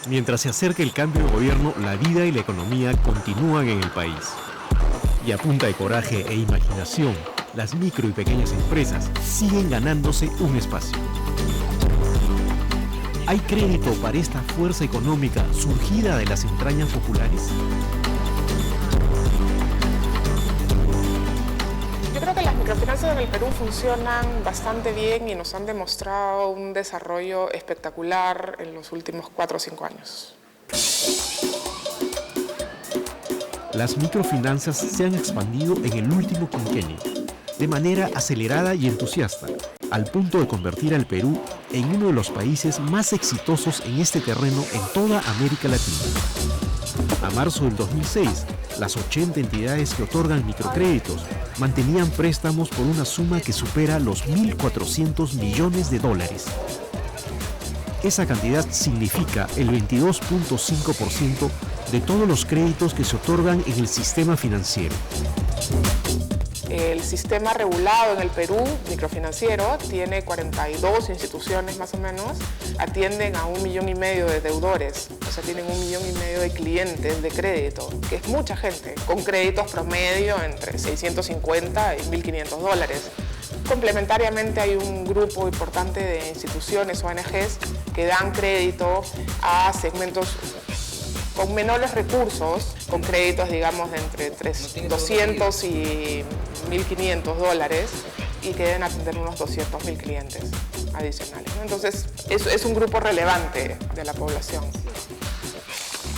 Mientras se acerca el cambio de gobierno, la vida y la economía continúan en el país. Y a punta de coraje e imaginación, las micro y pequeñas empresas siguen ganándose un espacio. ¿Hay crédito para esta fuerza económica surgida de las entrañas populares? Yo creo que las microfinanzas en el Perú funcionan bastante bien y nos han demostrado un desarrollo espectacular en los últimos 4 o 5 años. Las microfinanzas se han expandido en el último quinquenio, de manera acelerada y entusiasta, al punto de convertir al Perú en uno de los países más exitosos en este terreno en toda América Latina. A marzo del 2006, las 80 entidades que otorgan microcréditos mantenían préstamos por una suma que supera los 1.400 millones de dólares. Esa cantidad significa el 22.5% de todos los créditos que se otorgan en el sistema financiero. El sistema regulado en el Perú, microfinanciero, tiene 42 instituciones más o menos, atienden a 1,5 millones de deudores, o sea, tienen 1,5 millones de clientes de crédito, que es mucha gente, con créditos promedio entre 650 y 1.500 dólares. Complementariamente hay un grupo importante de instituciones, ONGs, que dan crédito a segmentos con menores recursos, con créditos, digamos, de entre 200 y 1.500 dólares y que deben atender unos 200.000 clientes adicionales, ¿no? Entonces, es un grupo relevante de la población.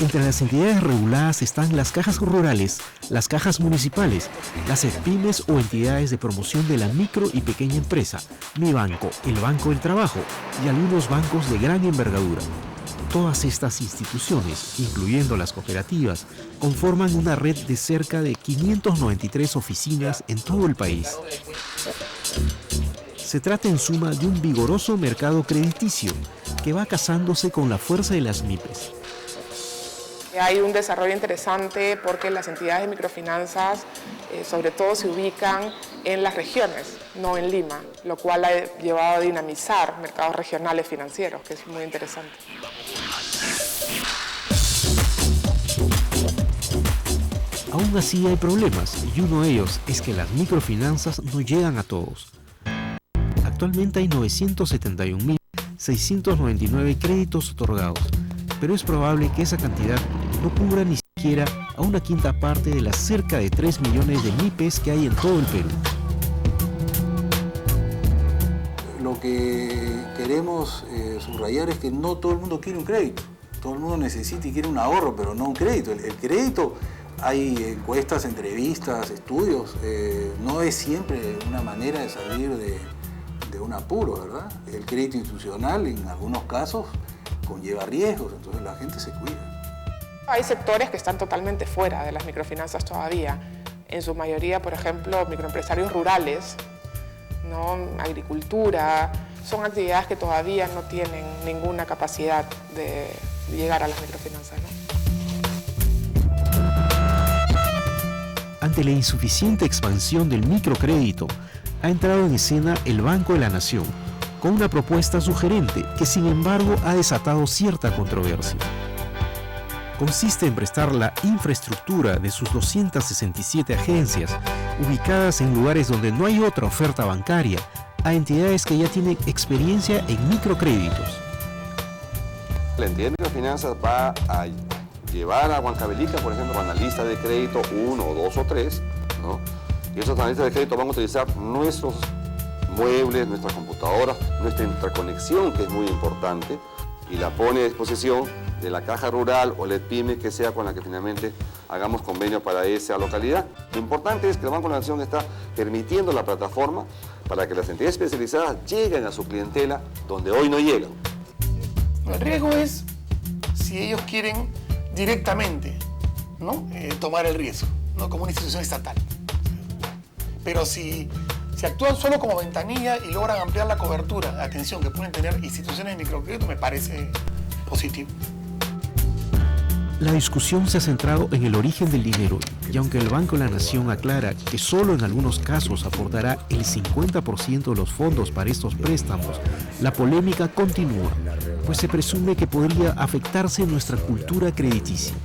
Entre las entidades reguladas están las cajas rurales, las cajas municipales, las pymes o entidades de promoción de la micro y pequeña empresa, Mi Banco, el Banco del Trabajo y algunos bancos de gran envergadura. Todas estas instituciones, incluyendo las cooperativas, conforman una red de cerca de 593 oficinas en todo el país. Se trata en suma de un vigoroso mercado crediticio que va casándose con la fuerza de las MIPES. Hay un desarrollo interesante porque las entidades de microfinanzas sobre todo se ubican en las regiones, no en Lima, lo cual ha llevado a dinamizar mercados regionales financieros, que es muy interesante. Aún así hay problemas, y uno de ellos es que las microfinanzas no llegan a todos. Actualmente hay 971.699 créditos otorgados, pero es probable que esa cantidad no cubra ni siquiera a una quinta parte de las cerca de 3 millones de MIPES que hay en todo el Perú. Lo que queremos subrayar es que no todo el mundo quiere un crédito. Todo el mundo necesita y quiere un ahorro, pero no un crédito. El crédito, hay encuestas, entrevistas, estudios, no es siempre una manera de salir de un apuro, ¿verdad? El crédito institucional, en algunos casos, conlleva riesgos, entonces la gente se cuida. Hay sectores que están totalmente fuera de las microfinanzas todavía. En su mayoría, por ejemplo, microempresarios rurales, ¿no? Agricultura, son actividades que todavía no tienen ninguna capacidad de llegar a las microfinanzas, ¿no? Ante la insuficiente expansión del microcrédito, ha entrado en escena el Banco de la Nación, con una propuesta sugerente que sin embargo ha desatado cierta controversia. Consiste en prestar la infraestructura de sus 267 agencias, ubicadas en lugares donde no hay otra oferta bancaria, a entidades que ya tienen experiencia en microcréditos. La entidad de microfinanzas va a llevar a Huancavelica, por ejemplo, a una lista de crédito 1, 2 o 3, ¿no? Y esos analistas de crédito van a utilizar nuestros muebles, nuestras computadoras, nuestra interconexión, que es muy importante, y la pone a disposición de la caja rural o la pyme que sea con la que finalmente hagamos convenio para esa localidad. Lo importante es que el Banco de la Nación está permitiendo la plataforma para que las entidades especializadas lleguen a su clientela donde hoy no llegan. El riesgo es si ellos quieren directamente, ¿no? Tomar el riesgo, ¿no? Como una institución estatal. Pero si actúan solo como ventanilla y logran ampliar la cobertura de atención que pueden tener instituciones de microcrédito, me parece positivo. La discusión se ha centrado en el origen del dinero y aunque el Banco de la Nación aclara que solo en algunos casos aportará el 50% de los fondos para estos préstamos, la polémica continúa, pues se presume que podría afectarse nuestra cultura crediticia.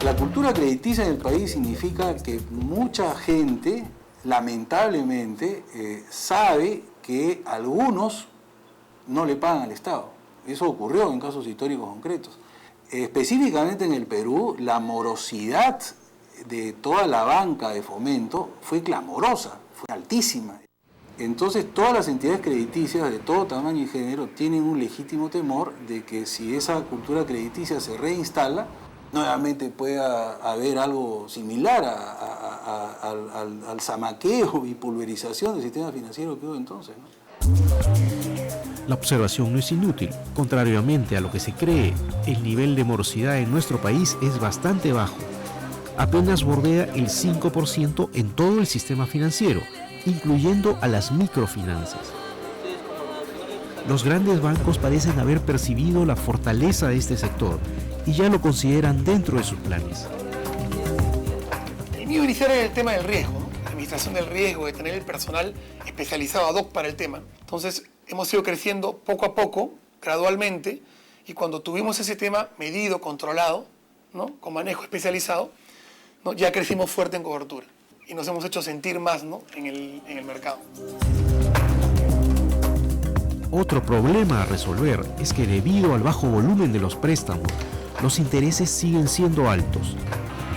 La cultura crediticia en el país significa que mucha gente, lamentablemente, sabe que algunos no le pagan al Estado. Eso ocurrió en casos históricos concretos. Específicamente en el Perú, la morosidad de toda la banca de fomento fue clamorosa, fue altísima. Entonces, todas las entidades crediticias de todo tamaño y género tienen un legítimo temor de que si esa cultura crediticia se reinstala, nuevamente pueda haber algo similar al zamaqueo y pulverización del sistema financiero que hubo entonces, ¿no? La observación no es inútil. Contrariamente a lo que se cree, el nivel de morosidad en nuestro país es bastante bajo. Apenas bordea el 5% en todo el sistema financiero, incluyendo a las microfinanzas. Los grandes bancos parecen haber percibido la fortaleza de este sector y ya lo consideran dentro de sus planes. El mío iniciar en el tema del riesgo, ¿no? La administración del riesgo, de tener el personal especializado ad hoc para el tema. Entonces, hemos ido creciendo poco a poco, gradualmente, y cuando tuvimos ese tema medido, controlado, ¿no? Con manejo especializado, ¿no? Ya crecimos fuerte en cobertura y nos hemos hecho sentir más, ¿no? en el mercado. Otro problema a resolver es que debido al bajo volumen de los préstamos, los intereses siguen siendo altos.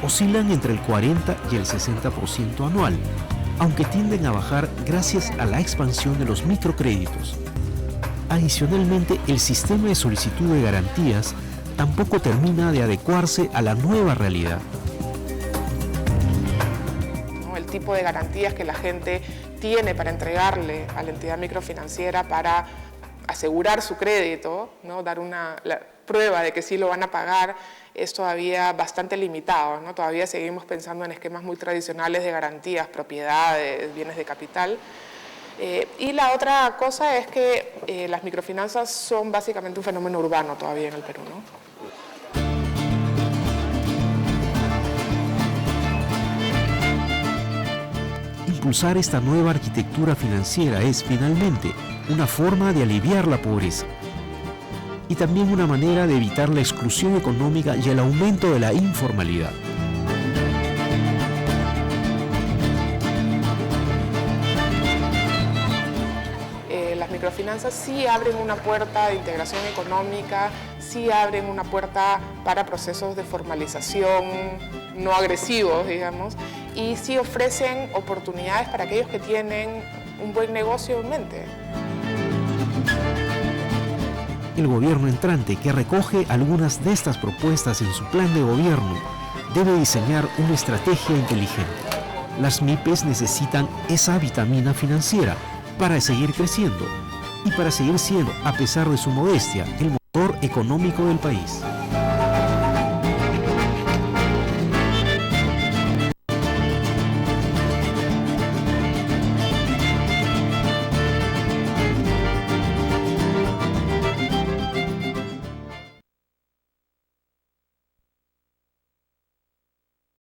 Oscilan entre el 40 y el 60% anual, aunque tienden a bajar gracias a la expansión de los microcréditos. Adicionalmente, el sistema de solicitud de garantías tampoco termina de adecuarse a la nueva realidad. El tipo de garantías que la gente tiene para entregarle a la entidad microfinanciera para asegurar su crédito, ¿no? Dar la prueba de que sí lo van a pagar, es todavía bastante limitado, ¿no? Todavía seguimos pensando en esquemas muy tradicionales de garantías, propiedades, bienes de capital. Y la otra cosa es que las microfinanzas son básicamente un fenómeno urbano todavía en el Perú, ¿no? Impulsar esta nueva arquitectura financiera es, finalmente, una forma de aliviar la pobreza y también una manera de evitar la exclusión económica y el aumento de la informalidad. Las microfinanzas sí abren una puerta de integración económica, sí abren una puerta para procesos de formalización no agresivos, digamos, y sí ofrecen oportunidades para aquellos que tienen un buen negocio en mente. El gobierno entrante, que recoge algunas de estas propuestas en su plan de gobierno, debe diseñar una estrategia inteligente. Las MIPES necesitan esa vitamina financiera para seguir creciendo y para seguir siendo, a pesar de su modestia, el motor económico del país.